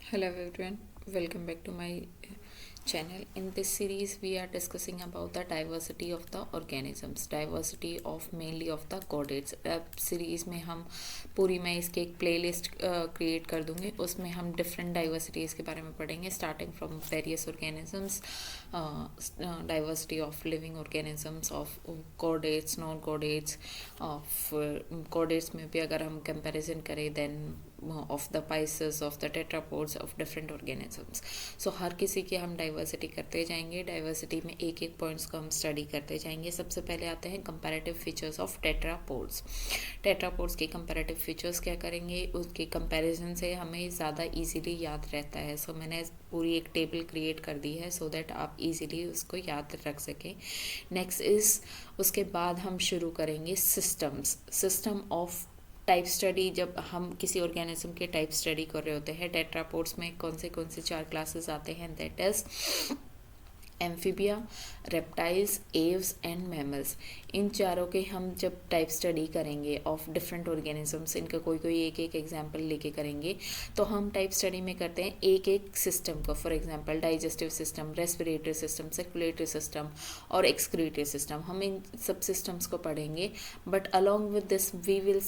Hello everyone, welcome back to my channel. In this series, we are discussing about the diversity of the organisms, diversity of mainly of the chordates. Series में हम पूरी मैं इसकी एक playlist create कर दूंगी, उसमें हम डिफरेंट डाइवर्सिटीज़ के बारे में पढ़ेंगे, starting from various organisms, diversity of living organisms, of chordates, non chordates, of chordates में भी अगर हम कंपैरिजन करें then of the pisces, of the tetrapods, of different organisms. So हर किसी की हम डाइवर्सिटी करते जाएंगे. डाइवर्सिटी में एक एक पॉइंट्स को हम स्टडी करते जाएंगे. सबसे पहले आते हैं comparative features of tetrapods. Tetrapods के कंपैरेटिव फीचर्स क्या करेंगे, उसके कंपैरिजन से हमें ज़्यादा इजीली याद रहता है. सो मैंने पूरी एक टेबल क्रिएट कर दी है सो दैट आप इजीली उसको याद रख सकें. नेक्स्ट इज़, उसके बाद हम शुरू करेंगे systems. System of type study. जब हम किसी ऑर्गेनिज्म के टाइप स्टडी कर रहे होते हैं, टेट्रापोड्स में कौन से चार क्लासेस आते हैं, that is amphibia, reptiles, aves and mammals. इन चारों के हम जब टाइप स्टडी करेंगे ऑफ डिफरेंट ऑर्गेनिजम्स, इनका कोई एक एक एग्जांपल लेके करेंगे, तो हम टाइप स्टडी में करते हैं एक एक सिस्टम को. For example digestive system, respiratory system, circulatory system और एक्सक्रीटरी सिस्टम. हम इन सब सिस्टम्स को पढ़ेंगे. But along with this we will,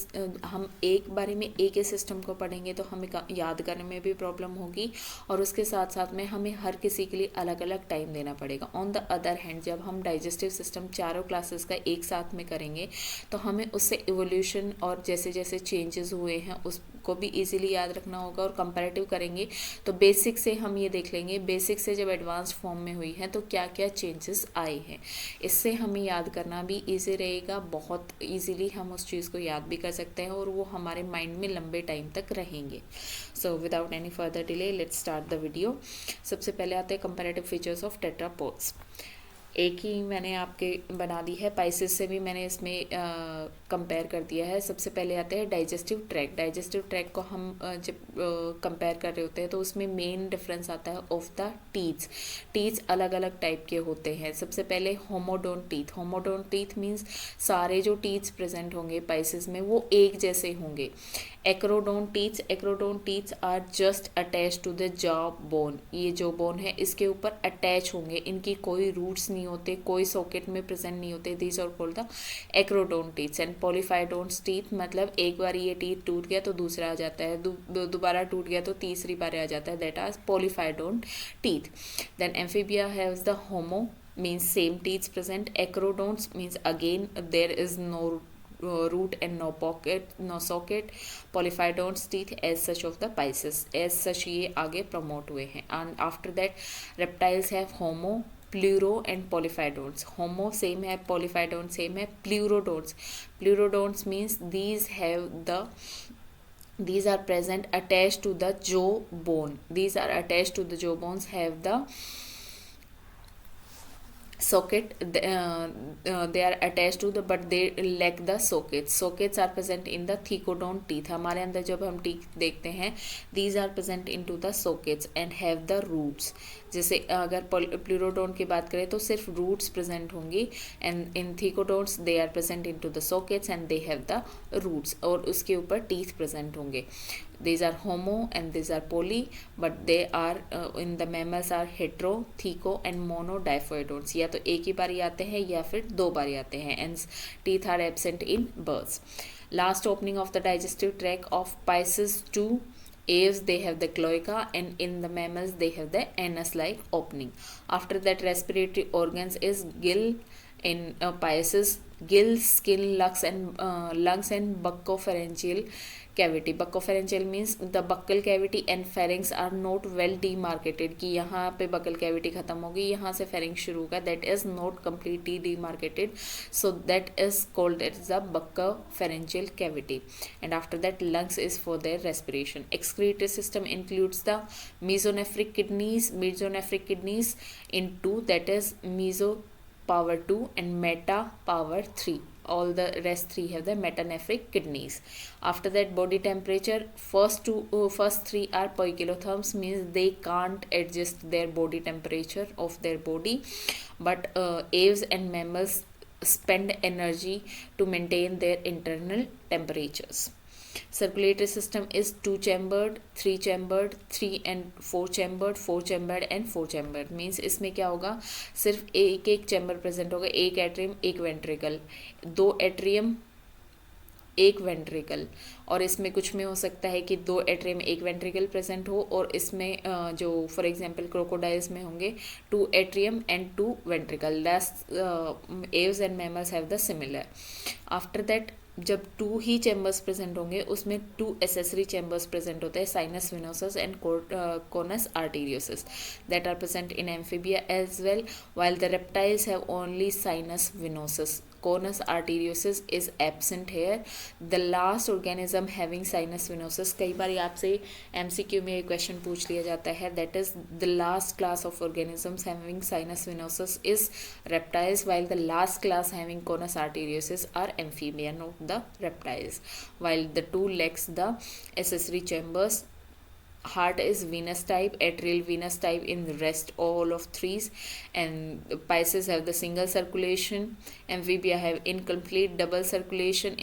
हम एक बारे में एक ही सिस्टम को पढ़ेंगे तो हमें याद करने में भी प्रॉब्लम होगी, और उसके साथ साथ में हमें हर किसी के लिए अलग अलग टाइम देना पड़ेगा. ऑन द अदर हैंड, जब हम डाइजेस्टिव सिस्टम चारों क्लासेस का एक साथ में करेंगे तो हमें उससे इवोल्यूशन और जैसे जैसे चेंजेस हुए हैं उसको भी इजीली याद रखना होगा. और कंपैरेटिव करेंगे तो बेसिक से हम ये देख लेंगे, बेसिक से जब एडवांस फॉर्म में हुई है तो क्या क्या चेंजेस आए हैं. इससे हमें याद करना भी ईजी रहेगा. बहुत ईजीली हम उस चीज़ को याद भी कर सकते हैं और वो हमारे माइंड में लंबे टाइम तक रहेंगे. So without any further delay let's start the video. सबसे पहले आते हैं कंपैरेटिव फीचर्स ऑफ टेट्रापोड्स. एक ही मैंने आपके बना दी है, पाइसेस से भी मैंने इसमें कंपेयर कर दिया है. सबसे पहले आते हैं डाइजेस्टिव ट्रैक. डाइजेस्टिव ट्रैक को हम जब कंपेयर कर रहे होते हैं तो उसमें मेन डिफरेंस आता है ऑफ द टीथ्स. टीथ्स अलग अलग टाइप के होते हैं. सबसे पहले होमोडोन टीथ. होमोडोन टीथ मीन्स सारे जो टीथ्स प्रेजेंट होंगे पाइसेस में वो एक जैसे होंगे. Acrodont teeths. Acrodont teeths are just attach to the jaw bone. ये जो बोन है इसके ऊपर अटैच होंगे, इनकी कोई रूट्स नहीं होते, कोई सॉकेट में प्रेजेंट नहीं होते. These are called the acrodont teeths. And polyphyodonts teeth मतलब एक बार ये टीथ टूट गया तो दूसरा आ जाता है, दोबारा टूट गया तो तीसरी बार आ जाता है. That are polyphyodont teeth. Then amphibia haves the homo means same teeth present. Acrodons means again there is no root and no pocket, no socket. Polyphyodonts teeth as such of the Pisces, as such ये आगे promote हुए हैं. And after that reptiles have homo, pleuro and polyphyodonts. Homo same है, polyphyodont same है. Pleurodonts. Pleurodonts means these are present attached to the jaw bone. These are attached to the jaw bones, have the socket. They are attached to the, but they lack the sockets. Sockets are present in the thecodont teeth. हमारे अंदर जब हम teeth देखते हैं, these are present into the sockets and have the roots. जैसे अगर प्लूरोडोन की बात करें तो सिर्फ रूट्स प्रेजेंट होंगी. And in thecodonts they are present into the sockets and they have the roots, और उसके ऊपर टीथ प्रेजेंट होंगे. these are homo and these are poly, but they are in the mammals are hetero, theco and mono diploidons. या तो एक ही बारी आते हैं या फिर दो बारी आते हैं. and teeth are absent in birds. Last opening of the digestive tract of Pisces to aves, they have the cloaca, and in the mammals they have the anus like opening. After that respiratory organs is gill. In Pisces, gill, skin, lungs and buccopharyngeal cavity. Buccopharyngeal means the buccal cavity and pharynx are not well demarcated, कि यहाँ पे buccal cavity खत्म होगी, यहाँ से pharynx शुरू होगा. that is not completely demarcated, so that is called as the buccopharyngeal cavity. And after that lungs is for their respiration. Excretory system includes the mesonephric kidneys in two, that is meso power 2 and meta power 3. All the rest three have the metanephric kidneys. After that body temperature, first three are poikilotherms, means they can't adjust their body temperature of their body, but aves and mammals spend energy to maintain their internal temperatures. Circulatory system is 2 chambered, 3 chambered, 3 and 4 chambered, 4 chambered and 4 chambered. Means इसमें क्या होगा, सिर्फ एक एक chamber present होगा, एक atrium एक ventricle, 2 atrium एक वेंट्रिकल, और इसमें कुछ में हो सकता है कि 2 एट्रियम एक वेंट्रिकल प्रेजेंट हो, और इसमें जो फॉर एग्जांपल क्रोकोडाइल्स में होंगे 2 atrium and 2 ventricle. Aves and mammals have the similar. After that जब 2 ही चैम्बर्स प्रेजेंट होंगे उसमें 2 एसेसरी चैम्बर्स प्रेजेंट होते हैं, sinus venosus and conus arteriosus, that are present in amphibia as well, while the reptiles have only sinus venosus. Conus arteriosus is absent here. The last organism having sinus venosus, कई बार आपसे MCQ में question पूछ लिया जाता है, that is the last class of organisms having sinus venosus is reptiles, while the last class having conus arteriosus are amphibia, not the reptiles. While the two lacks the accessory chambers. Heart is venous type, atrial venous type in the rest all of threes, and Pisces have the single circulation, amphibia have incomplete double circulation.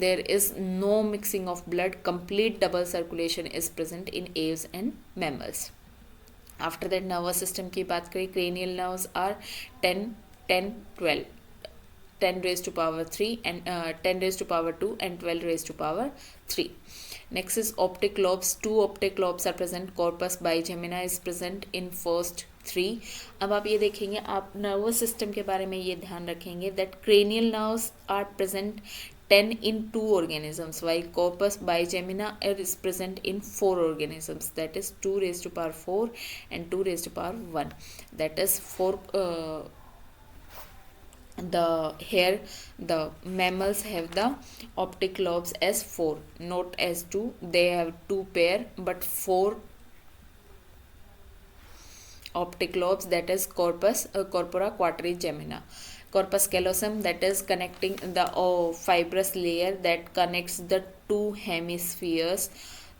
There is no mixing of blood, complete double circulation is present in aves and mammals. After that nervous system की बात करें, cranial nerves are 10 10 12, 10 raised to power 3 and 10 raised to power 2 and 12 raised to power 3. Next is optic lobes. 2 optic lobes are present. Corpus bigemina is present in first 3. अब आप ये देखेंगे, आप nervous system के बारे में ये ध्यान रखेंगे that cranial nerves are present 10 in 2 organisms, while corpus bigemina is present in 4 organisms, that is 2 raised to power 4 and 2 raised to power 1. That is 4. The mammals have the optic lobes as 4, not as 2. They have 2 pair but 4 optic lobes, that is corpora quadrigemina. Corpus callosum, that is connecting the fibrous layer that connects the two hemispheres.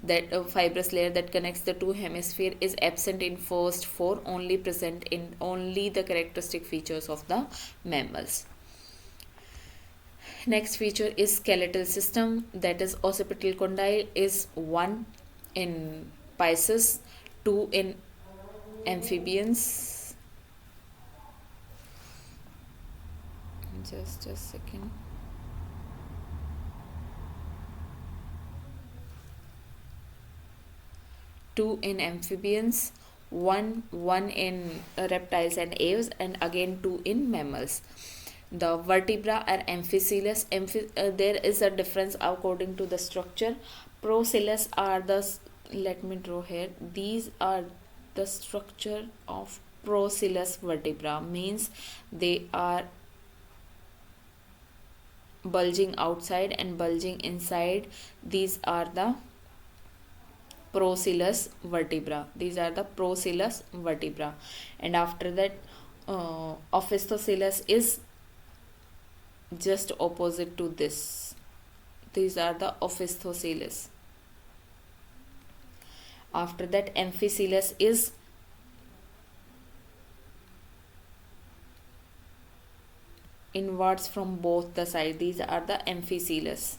That fibrous layer that connects the two hemisphere is absent in first 4, only present in only the characteristic features of the mammals. Next feature is skeletal system, that is occipital condyle is 1 in Pisces, 2 in amphibians. Just a second. Two in amphibians, one in reptiles and aves, and again 2 in mammals. The vertebra are amphicellus. There is a difference according to the structure. Procellus are the, let me draw here, these are the structure of procellus vertebra, means they are bulging outside and bulging inside. These are the procellus vertebra. These are the procellus vertebra. And after that ophisthocoelus is just opposite to this. These are the ophisthocoelus. After that amphicellus is inwards from both the sides. These are the amphicellus.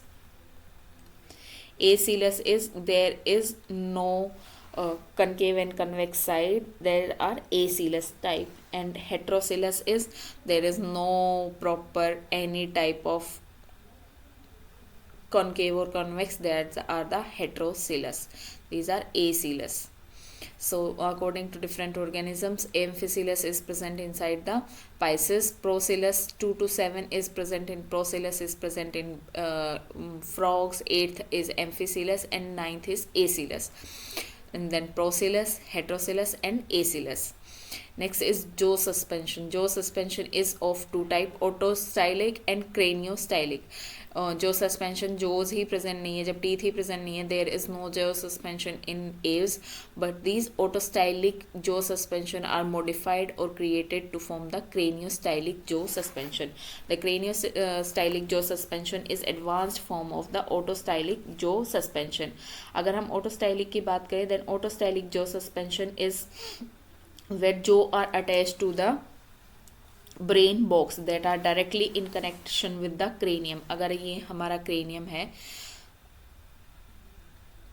Acellus is, there is no concave and convex side, there are acellus type. And heterocellus is, there is no proper any type of concave or convex, that are the heterocellus. These are acellus. So according to different organisms, amphicellus is present inside the Pisces. Procellus 2 to 7 is present in Procellus is present in frogs. 8th is amphicellus and 9th is acellus. And then procellus, heterocellus and acellus. Next is jaw suspension. Jaw suspension is of 2 type, autostylic and craniostylic. jaw suspension, jaws he present नहीं है, जब teeth ही present नहीं है, there is no jaw suspension in aves, but these autostylic jaw suspension are modified or created to form the craniostylic jaw suspension. The craniostylic jaw suspension is advanced form of the autostylic jaw suspension. अगर हम autostylic की बात करें, then autostylic jaw suspension is where jaw are attached to the brain box that are directly in connection with the cranium. अगर ये हमारा cranium है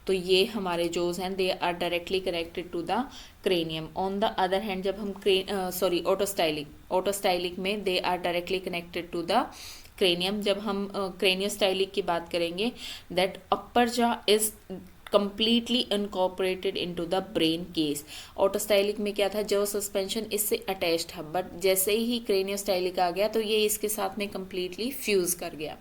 तो ये हमारे जोज हैं they are directly connected to the cranium. On the other hand जब हम ऑटोस्टाइलिक में they are directly connected to the cranium. जब हम क्रेनियोस्टाइलिक की बात करेंगे that upper jaw is completely incorporated into the brain case। Autostylic में क्या था, जो सस्पेंशन इससे अटैच था, बट जैसे ही क्रेनियोस्टाइलिक आ गया तो ये इसके साथ में completely फ्यूज कर गया।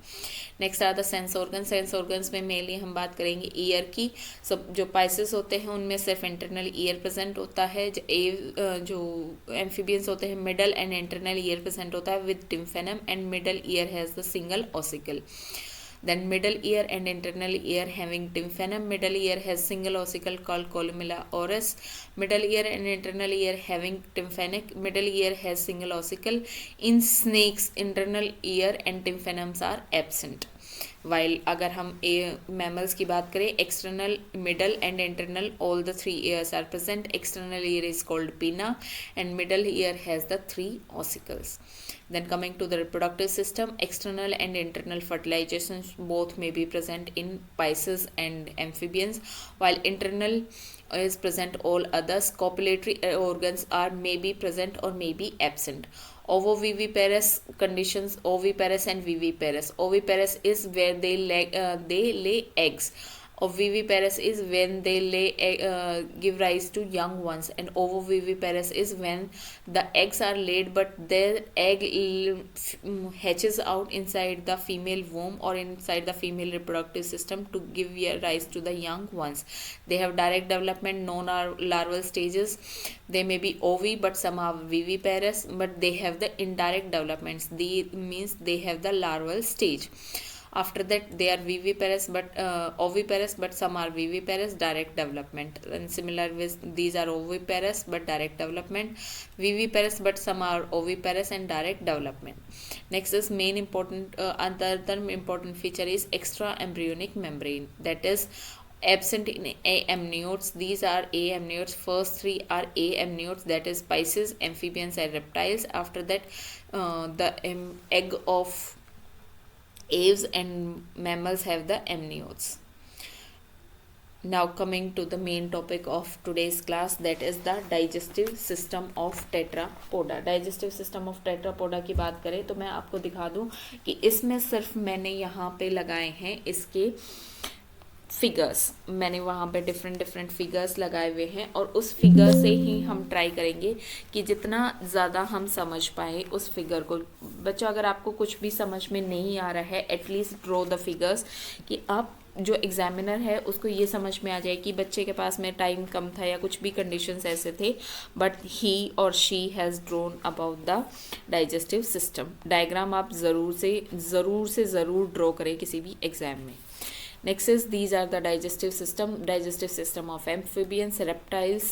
नेक्स्ट आता सेंस ऑर्गन। सेंस ऑर्गन्स में मेनली हम बात करेंगे ईयर की। सब जो पाइसेस होते हैं उनमें सिर्फ इंटरनल ईयर प्रेजेंट होता है। जो एम्फीबियंस होते हैं middle and internal ear present होता है with tympanum and middle ear has the single ossicle. Then middle ear and internal ear having tymphanum. Middle ear has single ossicle called columella oris. Middle ear and internal ear having tympanic. Middle ear has single ossicle. In snakes, internal ear and tymphanums are absent. While अगर हम mammals की बात करें, external, middle and internal all the three ears are present. External ear is called pinna and middle ear has the 3 ossicles. Then coming to the reproductive system, external and internal fertilization both may be present in pisces and amphibians, while internal is present all others. Copulatory organs are may be present or may be absent. Ovoviviparous conditions, oviparous and viviparous. Oviparous is where they lay eggs. Oviviparous is when they give rise to young ones, and ovoviviparous is when the eggs are laid but their egg hatches out inside the female womb or inside the female reproductive system to give rise to the young ones. They have direct development, non-larval stages. They may be ovi but some are viviparous, but they have the indirect developments. Means they have the larval stage. After that they are viviparous but oviparous, but some are viviparous, direct development. And similar with these are oviparous but direct development, viviparous but some are oviparous and direct development. Next is main important other important feature is extra embryonic membrane, that is absent in amniotes. These are amniotes. First 3 are amniotes, that is pisces, amphibians and reptiles. After that the egg of aves and mammals have the amniotes. Now coming to the main topic of today's class, that is the digestive system of tetrapoda. Digestive system of tetrapoda की बात करें तो मैं आपको दिखा दूं कि इसमें सिर्फ मैंने यहाँ पे लगाए हैं इसके फिगर्स। मैंने वहाँ पे डिफरेंट फिगर्स लगाए हुए हैं और उस फिगर से ही हम ट्राई करेंगे कि जितना ज़्यादा हम समझ पाए उस फिगर को। बच्चों अगर आपको कुछ भी समझ में नहीं आ रहा है, एटलीस्ट ड्रॉ द फिगर्स, कि आप जो एग्जामिनर है उसको ये समझ में आ जाए कि बच्चे के पास में टाइम कम था या कुछ भी कंडीशंस ऐसे थे, बट ही और she has drone about the digestive system. Diagram आप ज़रूर ड्रॉ करें किसी भी एग्जाम में। Next is these are the digestive system of amphibians, reptiles.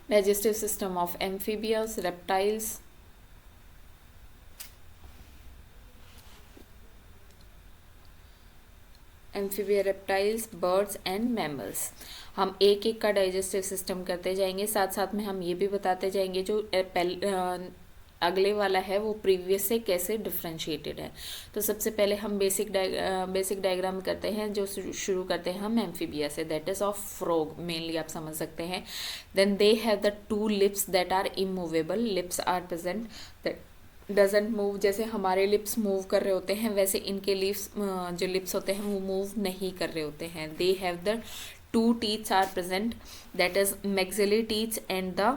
Digestive system of amphibians, reptiles, amphibia, reptiles, birds and mammals. हम एक एक का डाइजेस्टिव सिस्टम करते जाएंगे, साथ साथ में हम ये भी बताते जाएंगे जो अगले वाला है वो प्रीवियस से कैसे डिफ्रेंशिएटेड है। तो सबसे पहले हम बेसिक डायग्राम करते हैं, जो शुरू करते हैं हम एम्फीबिया से, that is of frog mainly आप समझ सकते हैं। Then they have the 2 lips that are immovable, lips are present that doesn't move. जैसे हमारे लिप्स मूव कर रहे होते हैं वैसे इनके लिप्स जो लिप्स होते हैं वो मूव नहीं कर रहे होते हैं। They have the 2 teeth are present, that is maxillary teeth and the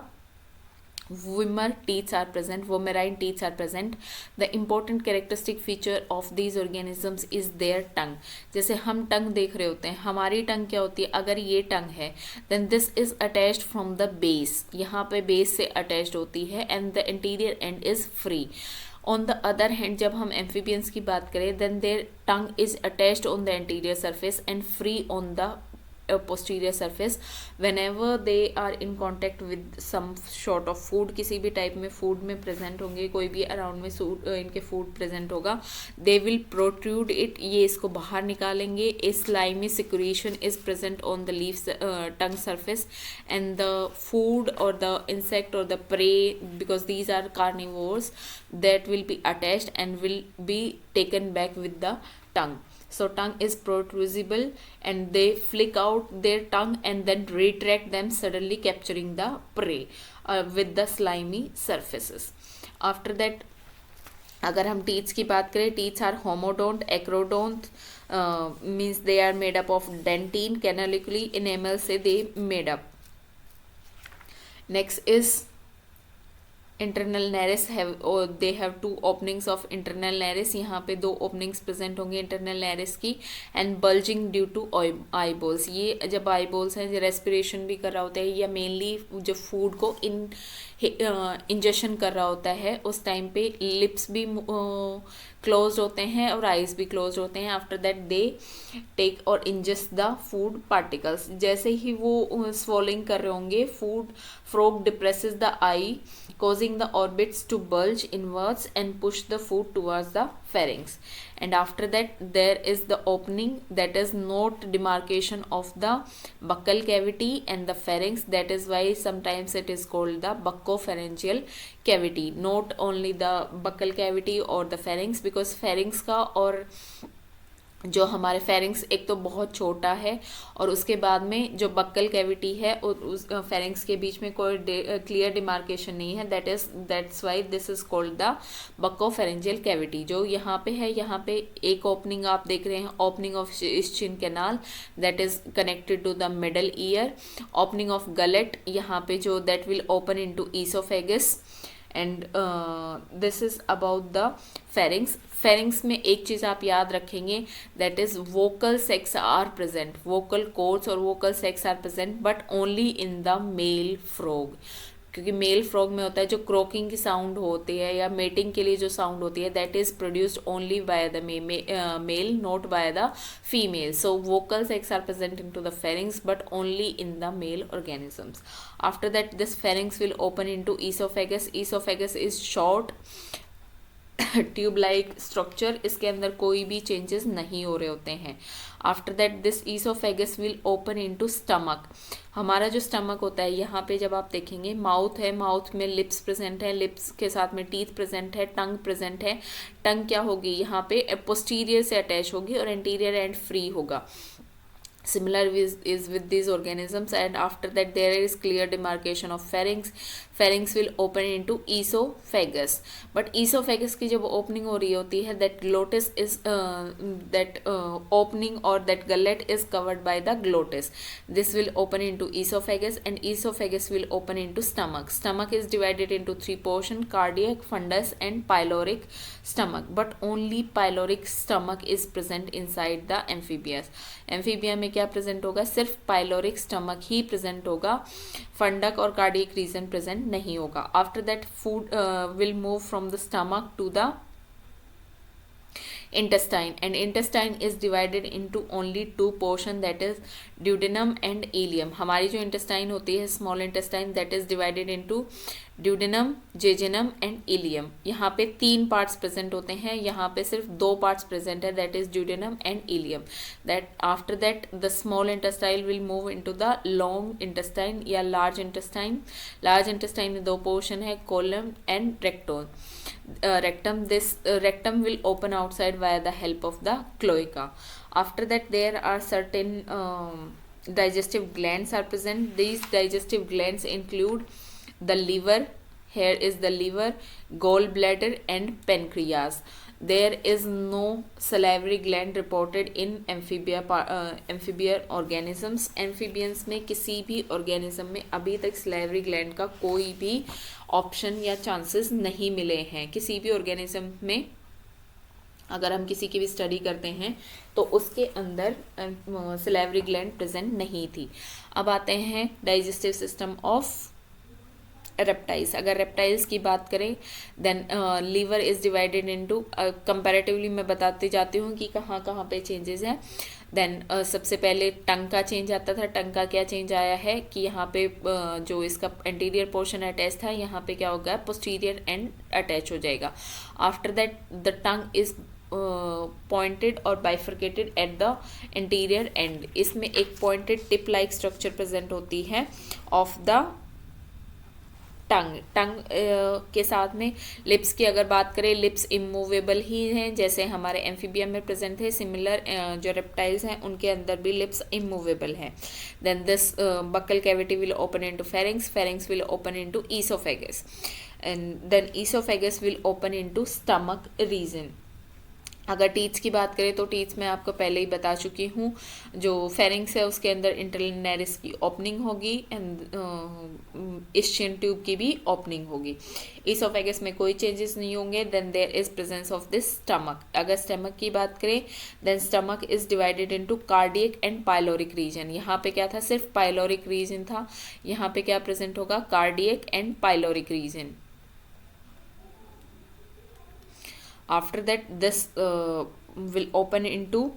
vomer teeth are present, vomerine teeth are present. The important characteristic feature of these organisms is their tongue. जैसे हम टंग देख रहे होते हैं, हमारी टंग क्या होती है, अगर ये टंग है then this is attached from the base, यहाँ पे बेस से अटैच्ड होती है, and the anterior end is free. On the other hand जब हम amphibians की बात करें then their tongue is attached on the anterior surface and free on the posterior surface. Whenever they are in contact with some sort of food, किसी भी type में food में present होंगे, कोई भी अराउंड में इनके फूड प्रेजेंट होगा, दे विल प्रोट्रूड इट, ये इसको बाहर निकालेंगे. A slimy secretion is present on the leaf tongue surface, and the food or the insect or the prey, because these are carnivores, that will be attached and will be taken back with the tongue. So tongue is protrusible and they flick out their tongue and then retract them, suddenly capturing the prey with the slimy surfaces. After that, अगर हम teeths की बात करें, teeths are homodont, acrodont, means they are made up of dentine, canaliculi, enamel से they made up. Next is internal nares, they have 2 openings of internal nares, यहाँ पे 2 openings present होंगे internal nares की. And bulging due to eyeballs, ये जब आई balls हैं, respiration भी कर रहा होता है या मेनली जो फूड को इंजेक्शन कर रहा होता है, उस टाइम पे लिप्स भी क्लोज होते हैं और आइज भी क्लोज होते हैं. आफ्टर दैट दे टेक और इंजेस्ट द फूड पार्टिकल्स. जैसे ही वो स्वॉलिंग कर रहे होंगे, food frog depresses the I, causing the orbits to bulge inwards and push the food towards the pharynx. And after that there is the opening, that is not demarcation of the buccal cavity and the pharynx, that is why sometimes it is called the buccopharyngeal cavity, not only the buccal cavity or the pharynx, because pharynx का और जो हमारे pharynx एक तो बहुत छोटा है और उसके बाद में जो बक्कल कैविटी है और उस फेरिंग्स के बीच में कोई क्लियर डिमार्केशन नहीं है. That's why this is called the buccopharyngeal cavity. जो यहाँ पे है, यहाँ पे एक ओपनिंग आप देख रहे हैं, opening of eustachian canal, that is connected to the middle ear. Opening of gullet, यहाँ पे जो that will open into oesophagus. And this is about the pharynx. Pharynx में एक चीज़ आप याद रखेंगे, that is vocal sacs are present, vocal cords और vocal sacs are present, but only in the male frog. क्योंकि मेल फ्रॉग में होता है जो क्रोकिंग की साउंड होती है या मेटिंग के लिए जो साउंड होती है, that is produced only by the male, not by the female. So vocal sacs are present in to the pharynx but only in the male organisms. After that this pharynx will open in to oesophagus. Oesophagus is short tube like structure, इसके अंदर कोई भी changes नहीं हो रहे होते हैं. After that this oesophagus will open into stomach. हमारा जो स्टमक होता है, यहाँ पे जब आप देखेंगे माउथ है, माउथ में लिप्स प्रेजेंट है, लिप्स के साथ में टीथ प्रेजेंट है, टंग प्रेजेंट है. टंग क्या होगी, यहाँ पे पोस्टीरियर से अटैच होगी और एंटीरियर एंड फ्री होगा. Similar is with these organisms. And after that there is clear demarcation of pharynx. Pharynx will open into esophagus. But esophagus की जब opening हो रही होती है, that glottis is that opening or that gullet is covered by the glottis. This will open into esophagus and esophagus will open into stomach. Stomach is divided into 3 portions: cardiac, fundus and pyloric stomach. But only pyloric stomach is present inside the amphibians. Amphibia में क्या present होगा, सिर्फ pyloric stomach ही present होगा, फंडक और cardiac reason present नहीं होगा. After that food will move from the stomach to the intestine, and intestine is divided into only 2 portion, that is duodenum and ileum. हमारी जो intestine होती है, small intestine, that is divided into duodenum, jejunum and ileum. यहाँ पे 3 parts present होते हैं, यहाँ पे सिर्फ 2 parts present है, that is duodenum and ileum. That after that the small intestine will move into the long intestine या large intestine. Large intestine में 2 portion है, colon and rectum. This rectum will open outside via the help of the cloaca. After that there are certain digestive glands are present. These digestive glands include the liver, here is the liver, gallbladder and pancreas. There is no salivary gland reported in amphibian organisms. Amphibians में किसी भी organism में अभी तक salivary gland का कोई भी option या चांसेस नहीं मिले हैं. किसी भी organism में अगर हम किसी की भी स्टडी करते हैं तो उसके अंदर salivary gland प्रेजेंट नहीं थी. अब आते हैं डाइजेस्टिव सिस्टम ऑफ रेप्टाइल्स, अगर रेप्टाइल्स की बात करें then liver is divided into, comparatively मैं बताती जाती हूँ कि कहाँ कहाँ पे चेंजेस हैं। देन सबसे पहले टंग का चेंज आता था। टंग का क्या चेंज आया है कि यहाँ पे जो इसका एंटीरियर पोर्शन अटैच था, यहाँ पे क्या होगा, पोस्टीरियर एंड अटैच हो जाएगा। After that the tongue is pointed और bifurcated at the interior end. इसमें एक pointed tip like structure present होती है ऑफ द टंग। टंग के साथ में लिप्स की अगर बात करें, लिप्स इमूवेबल ही हैं जैसे हमारे एम्फीबियम में प्रेजेंट है। सिमिलर जो रेप्टाइल्स हैं उनके अंदर भी लिप्स इमूवेबल हैं। Then this buccal cavity will open into pharynx, pharynx will open into oesophagus, and then oesophagus will open into stomach region. अगर टीथ्स की बात करें तो टीथ्स में आपको पहले ही बता चुकी हूँ, जो फेरिंग्स है उसके अंदर इंटरनल नेरिस की ओपनिंग होगी एंड इस्चियन ट्यूब की भी ओपनिंग होगी। ईसोफेगस में कोई चेंजेस नहीं होंगे। Then there is presence of this stomach. अगर स्टमक की बात करें then stomach is divided into cardiac and pyloric region. यहाँ पे क्या था, सिर्फ पाइलोरिक रीजन था, यहाँ पे क्या प्रेजेंट होगा, cardiac and pyloric region. After that this will open into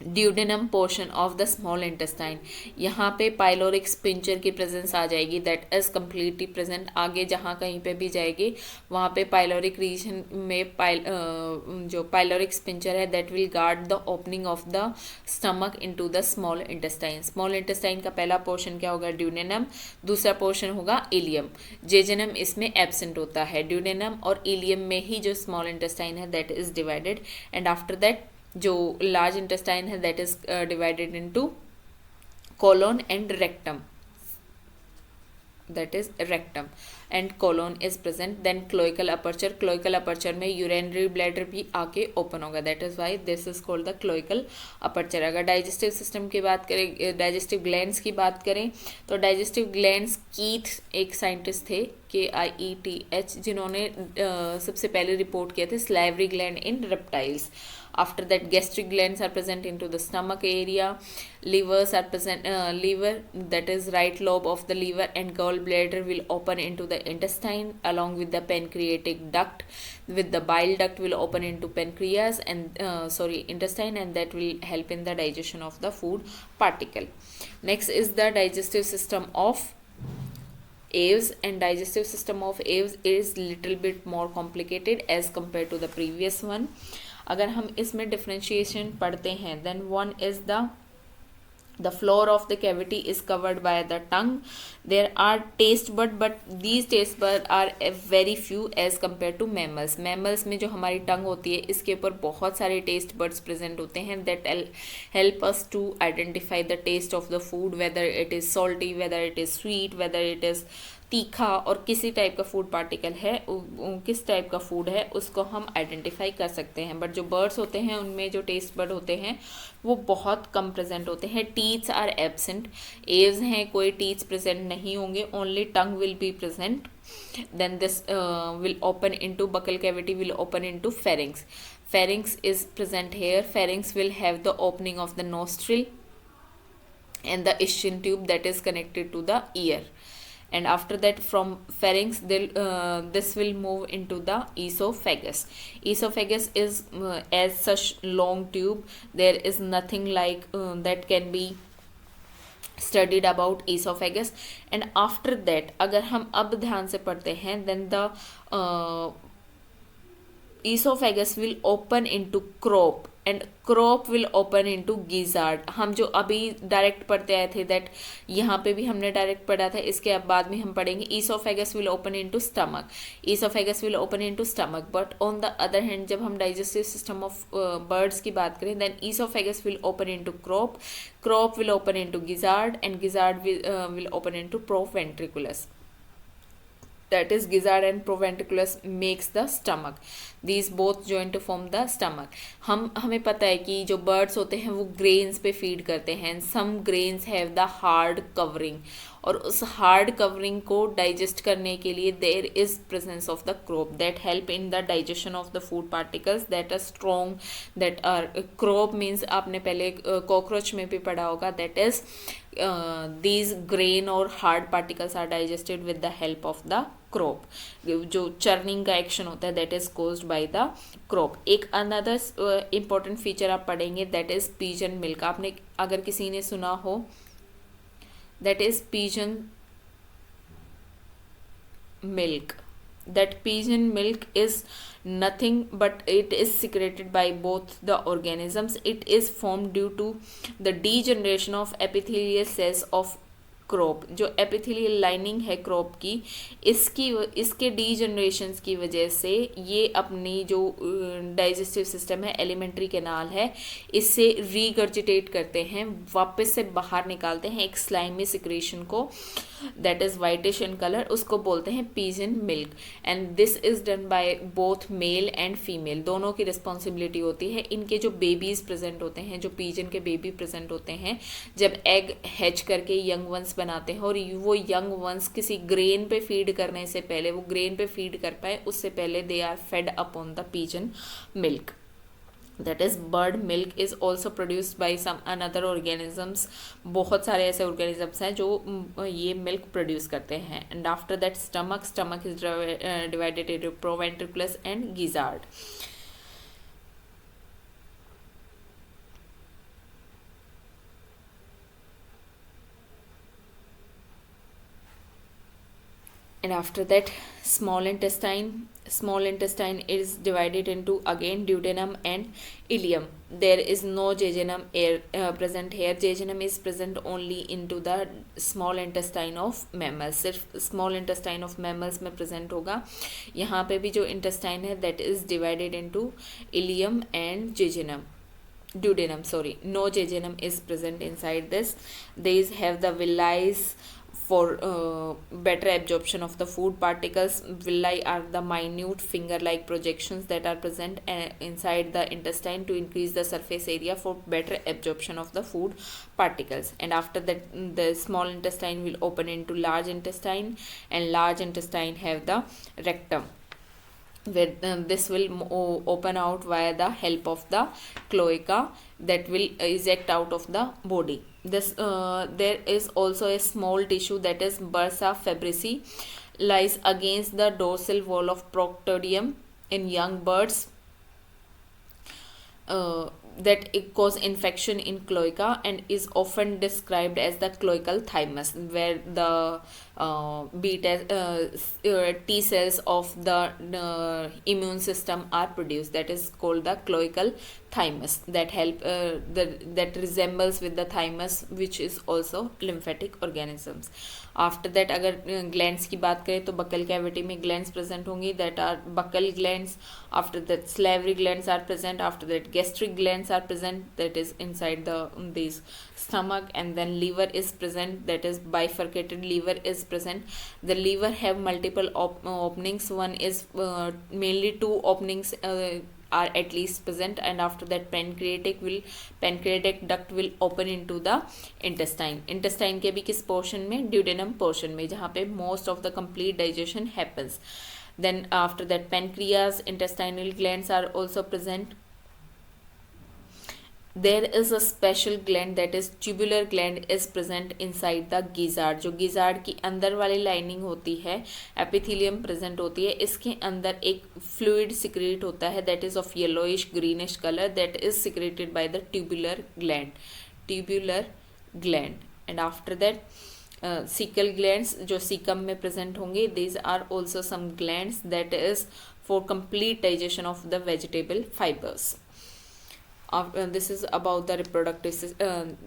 duodenum portion of the small intestine. यहाँ पे पाइलोरिक स्पिंचर की प्रेजेंस आ जाएगी, दैट इज कम्प्लीटली प्रेजेंट। आगे जहाँ कहीं पे भी जाएगी वहाँ पे पाइलोरिक रीजन में जो पाइलोरिक स्पिंचर है that will guard the opening of the stomach into the small intestine. Small intestine का पहला पोर्शन क्या होगा, ड्यूडेनम। दूसरा पोर्शन होगा इलियम। जेजेनम इसमें एब्सेंट होता है। ड्यूडेनम और इलियम में ही जो स्मॉल इंटेस्टाइन है that is divided. And after that जो लार्ज इंटेस्टाइन है that is divided into colon and rectum, that is rectum, and colon is present. Then cloacal aperture, cloacal aperture में urinary bladder भी आके open होगा, that is why this is called the cloacal aperture. अगर digestive system की बात करें, digestive glands की बात करें तो digestive glands कीथ एक साइंटिस्ट थे, KIETH, जिन्होंने सबसे पहले रिपोर्ट किए थे salivary gland in reptiles. After that gastric glands are present into the stomach area. Livers are present, liver, that is right lobe of the liver and gallbladder will open into the intestine along with the pancreatic duct, with the bile duct will open into pancreas and intestine, and that will help in the digestion of the food particle. Next is the digestive system of aves, and digestive system of aves is little bit more complicated as compared to the previous one. अगर हम इसमें differentiation पढ़ते हैं then one is the floor of the cavity is covered by the tongue. There are taste bud, but these taste bud are very few as compared to mammals. mammals में जो हमारी टंग होती है इसके ऊपर बहुत सारे taste buds present होते हैं that help us to identify the taste of the food, whether it is salty, whether it is sweet, whether it is तीखा, और किसी टाइप का फूड पार्टिकल है, किस टाइप का फूड है उसको हम आइडेंटिफाई कर सकते हैं। बट जो बर्ड्स होते हैं उनमें जो टेस्ट बड होते हैं वो बहुत कम प्रेजेंट होते हैं। Teeths are absent. एव्स हैं कोई टीथ्स प्रेजेंट नहीं होंगे, only tongue will be present. Then this will open into buccal cavity will open into pharynx. Pharynx is present here. Pharynx will have the opening of the nostril and the ischion tube that is connected to the ear. And after that from pharynx this will move into the esophagus. Esophagus is as such long tube. There is nothing like that can be studied about esophagus. And after that अगर हम अब ध्यान से पढ़ते हैं then the esophagus will open into crop and crop will open into gizzard. हम जो अभी डायरेक्ट पढ़ते आए थे दैट यहाँ पे भी हमने डायरेक्ट पढ़ा था, इसके बाद में हम पढ़ेंगे esophagus will open into stomach. esophagus will open into stomach, but on the other hand जब हम digestive system of birds की बात करें then esophagus will open into crop, crop will open into gizzard, and gizzard will open into proventriculus. That is gizzard and proventriculus makes the stomach. These both join to form the stomach. हमें पता है कि जो birds होते हैं वो grains पे feed करते हैं. Some grains have the hard covering और उस हार्ड कवरिंग को डाइजेस्ट करने के लिए there is presence of the crop that help in the digestion of the food particles that are strong that are crop means आपने पहले cockroach में भी पढ़ा होगा दैट इज these grain और hard particles are digested with the help of the crop. जो churning का action होता है that is caused by the crop. एक another important feature आप पढ़ेंगे that is pigeon milk. आपने अगर किसी ने सुना हो that is pigeon milk. That pigeon milk is nothing but it is secreted by both the organisms. It is formed due to the degeneration of epithelial cells of crop. जो epithelial lining है crop की इसके डीजनरेशंस की वजह से ये अपनी जो डाइजेस्टिव सिस्टम है एलिमेंट्री कैनाल है इससे रीगर्जिटेट करते हैं वापस से बाहर निकालते हैं एक स्लाइमी सिक्रेशन को that is whitish in colour उसको बोलते हैं pigeon milk and this is done by both male and female दोनों की रिस्पॉन्सिबिलिटी होती है. इनके जो बेबीज़ प्रेजेंट होते हैं जो पिजन के बेबी प्रेजेंट होते हैं जब एग हैच करके यंग वंस बनाते हैं और वो यंग वंस किसी ग्रेन पे फीड करने से पहले वो ग्रेन पे फीड कर पाए उससे पहले they are fed upon the pigeon milk. That is bird milk is also produced by some another organisms. बहुत सारे ऐसे ऑर्गेनिजम्स हैं जो ये मिल्क प्रोड्यूस करते हैं. And after that stomach is divided into proventriculus and gizzard. And after that small intestine is divided into again duodenum and ileum. There is no jejunum present here. Jejunum is present only into the small intestine of mammals. सिर्फ small intestine of mammals में present होगा. यहाँ पे भी जो intestine है that is divided into ileum and duodenum. No jejunum is present inside this. These have the villi for better absorption of the food particles. Villi are the minute finger-like projections that are present inside the intestine to increase the surface area for better absorption of the food particles. And after that the small intestine will open into large intestine and large intestine have the rectum where this will open out via the help of the cloaca that will eject out of the body. There is also a small tissue that is bursa fabrici lies against the dorsal wall of proctodeum in young birds that it cause infection in cloaca and is often described as the cloacal thymus where the T cells of the immune system are produced. That is called the cloacal thymus that help that resembles with the thymus which is also lymphatic organisms. After that अगर glands की बात करें तो buccal cavity में glands present होंगी that are buccal glands. After that salivary glands are present. After that gastric glands are present that is inside these stomach. And then liver is present that is bifurcated liver is present. The liver have multiple openings. One is mainly two openings are at least present. And after that pancreatic duct will open into the intestine के भी किस portion में duodenum portion में जहाँ पे most of the complete digestion happens. Then after that pancreas intestinal glands are also present. There is a special gland that is tubular gland is present inside the gizzard. जो gizzard की अंदर वाली lining होती है epithelium present होती है इसके अंदर एक फ्लूइड सिक्रेट होता है that is of yellowish greenish color that is secreted by the tubular gland. And after that cecal glands जो सीकम में प्रेजेंट होंगे. These are also some glands that is for complete digestion of the vegetable fibers. This is about the reproductive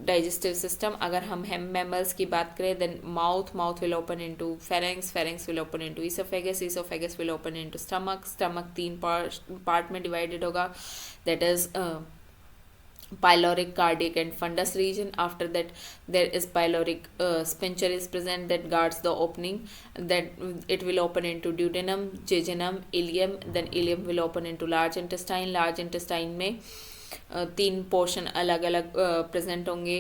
digestive system. अगर हम mammals की बात करें then mouth will open into pharynx will open into esophagus will open into stomach तीन part में divided होगा that is pyloric, cardiac and fundus region. After that there is pyloric sphincter is present that guards the opening, that it will open into duodenum, jejunum, ileum. Then ileum will open into large intestine में तीन portion अलग अलग present होंगे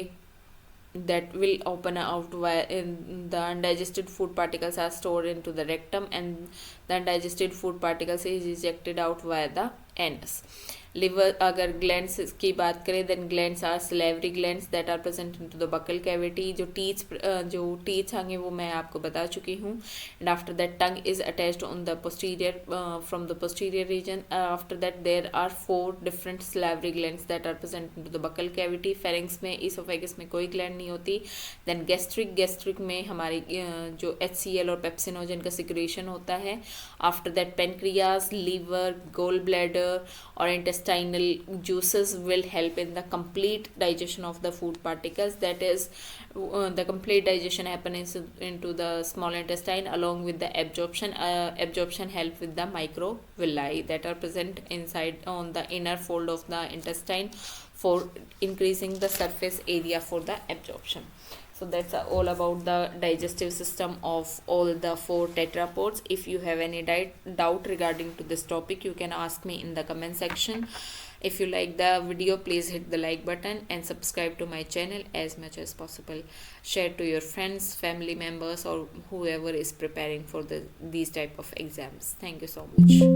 that will open out via in the undigested food particles are stored into the rectum, and the undigested food particles is ejected out via the anus. Liver अगर glands की बात करें, then glands are salivary glands that are present in to the buccal cavity. जो teeth होंगे वो मैं आपको बता चुकी हूँ. And after that tongue is attached on the posterior from the posterior region. After that there are 4 different salivary glands that are present in to the buccal cavity. Pharynx में, oesophagus में कोई ग्लैंड नहीं होती. Then gastric में हमारी जो HCl और pepsinogen का सिक्रेशन होता है. After that pancreas, liver, gall bladder और intestinal juices will help in the complete digestion of the food particles. That is, the complete digestion happens into the small intestine along with the absorption. Absorption help with the microvilli that are present inside on the inner fold of the intestine for increasing the surface area for the absorption. So that's all about the digestive system of all the 4 tetrapods. If you have any doubt regarding to this topic, you can ask me in the comment section. If you like the video, please hit the like button and subscribe to my channel as much as possible. Share to your friends, family members, or whoever is preparing for these type of exams. Thank you so much.